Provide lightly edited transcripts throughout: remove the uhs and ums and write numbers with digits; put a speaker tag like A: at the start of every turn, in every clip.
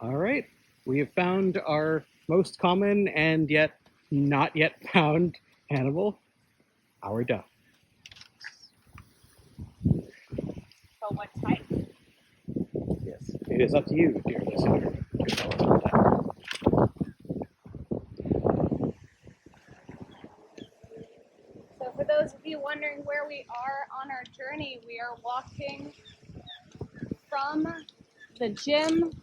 A: All right, we have found our most common and yet not yet found animal, our duck.
B: So what type?
A: Yes, it is up to you, dear listener, to tell us about that.
B: So for those of you wondering where we are on our journey, we are walking from the gym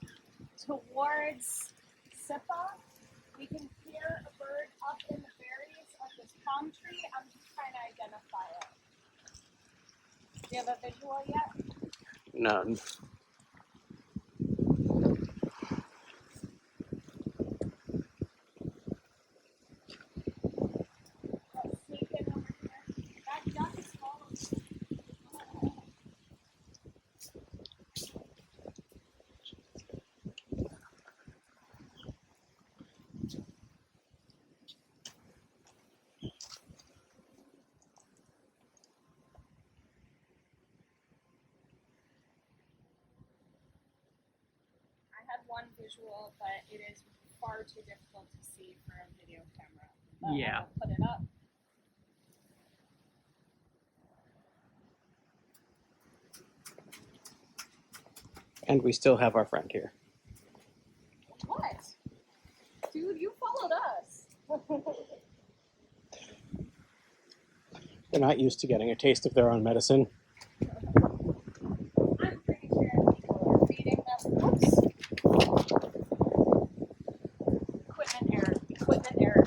B: towards Sipa. We can hear a bird up in the berries of this palm tree. I'm just trying to identify it. Do you have a visual yet?
A: None.
B: Let's sneak in over here. That duck is following me. I had one visual, but it is far too difficult to see for a video camera. But
A: Yeah.
B: I will put it up.
A: And we still have our friend here.
B: What? Dude, you followed us.
A: They're not used to getting a taste of their own medicine.
B: I'm pretty sure people are feeding them. Oops. Equipment error. Equipment error.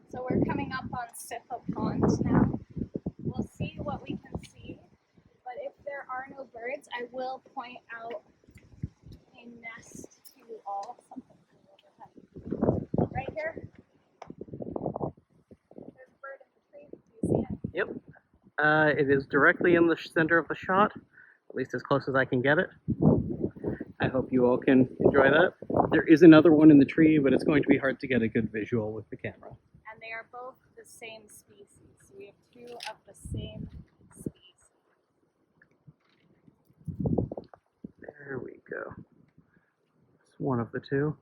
B: So we're coming up on Sipa Pond now. We'll see what we can see. But if there are no birds, I will point out a nest to you all. Something overhead. Right here. There's a bird in the tree. Do you see it?
A: Yep. It is directly in the center of the shot, at least as close as I can get it. I hope you all can enjoy that. There is another one in the tree, but it's going to be hard to get a good visual with the camera.
B: And they are both the same species. So we have two of the same species.
A: There we go. It's one of the two.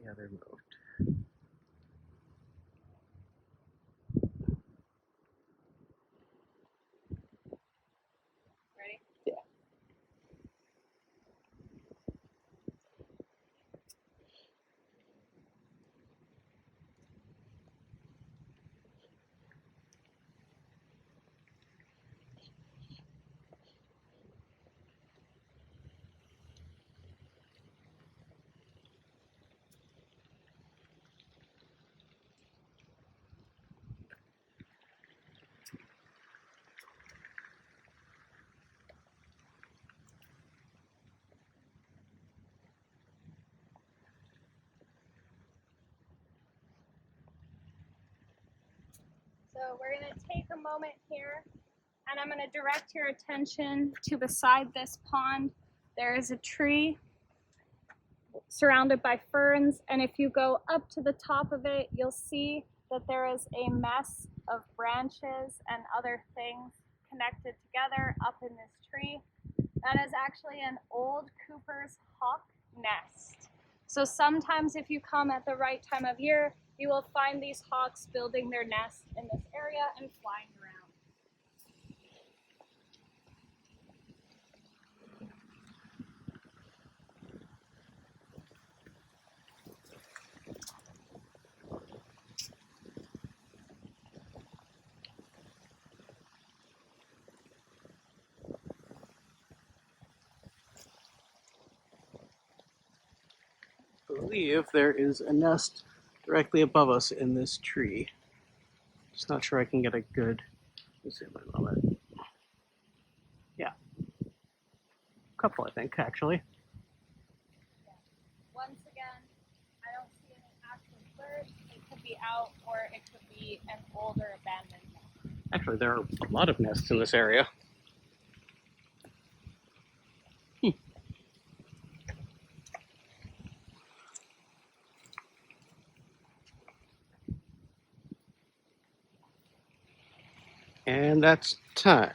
A: The other moved.
B: Ready?
A: Yeah.
B: So we're going to take a moment here, and I'm going to direct your attention to beside this pond. There is a tree surrounded by ferns, and if you go up to the top of it, you'll see that there is a mess of branches and other things connected together up in this tree. That is actually an old Cooper's hawk nest. So sometimes if you come at the right time of year, you will find these hawks building their nest in this area and flying around.
A: I believe there is a nest directly above us in this tree. Just not sure I can get a good zoom in on it. Yeah. A couple, I think, actually.
B: Once again, I don't see any active birds. It could be out or it could be an older abandoned nest.
A: Actually, there are a lot of nests in this area. And that's time.